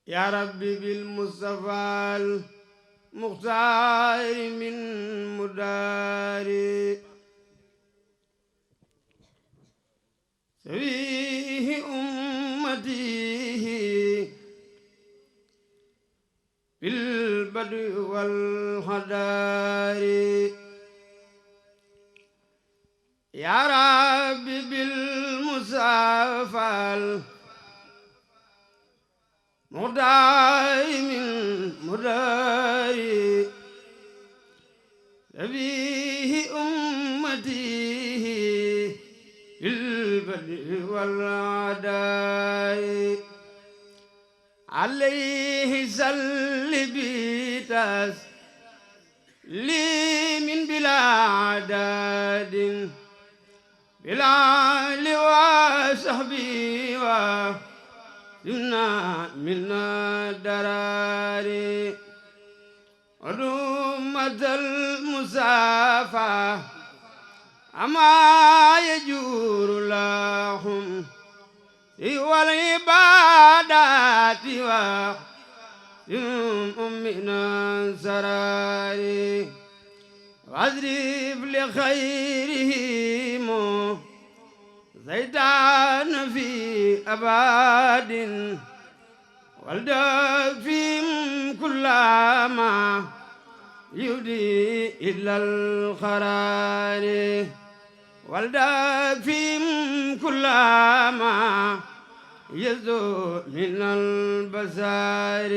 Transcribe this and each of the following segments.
يا ربي بالمصطفى المختار من مداري سويه أمته بالبدء والهدار يا ربي بالمصطفى المختار من مداري سويه أمته بالبدء والهدار عليه سل بيتاس لي من بلا عداد بلا لواء صحبي وسنا من دراري ودومة المسافة أما يجور لهم والعبادات ومن سراري واضرب لخيرهم زيدان في أباد والدفهم كل ما يودي إلى الخرار والدفهم كل ما يزو من البصار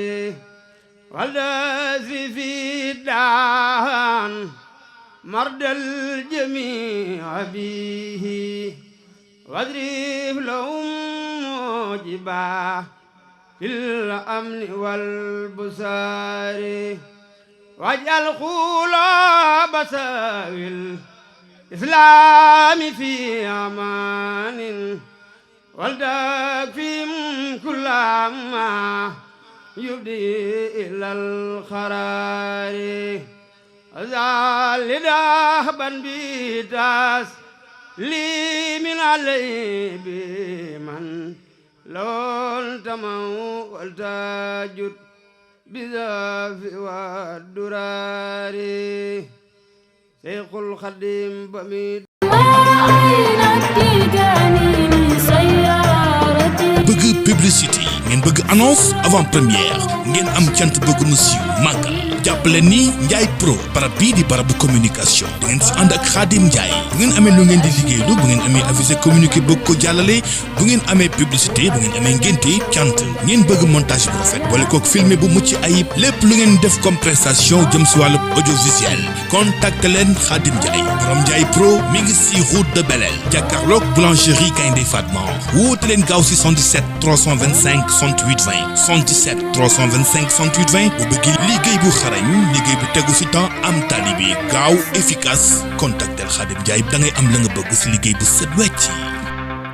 والذي في الدهان مرد الجميع به واضرب لهم موجبا في الأمن والبصار واجعل قلوب سوي الإسلام في أمان والدفهم كل ما يبدي إلى الخرار أزال دهبا بيتاس لي من علي بمن لون تمو والتاجد بذاف والدرار شيخ الخديم بميد bëgg publicité ngeen bëgg annonce avant première ngeen am cant bëgg mu siiw màggal jàppale ni Ndiaye Pro barab bii di barabu communication da ngeen si ànd ak Khadim Ndiaye bu ngeen amee lu ngeen di liggéeylu bu ngeen amee avisé communiqué bëgg ko jàllale bu ngeen amee publicité bu ngeen amee ngénte cant ngeen bëgg montage bu rafet boole kook filmé bu mucc ayib lépp lu ngeen def comme prestation jëm si wàllu audiovisuel contacte leen Khadim Ndiaye borom Ndiaye Pro mi ngi si route de Belel jàkkaarloog boulangerie Gaynde Fatma woote leen gaaw si 77 325 68 20 77 325 68 20 bu bëgg liggéey bu xarañ liggéey bu tegu si temps am tali bi gaaw efficace contactel Khadim Ndiaye da ngay am la nga bëgg si liggéey bu set wecc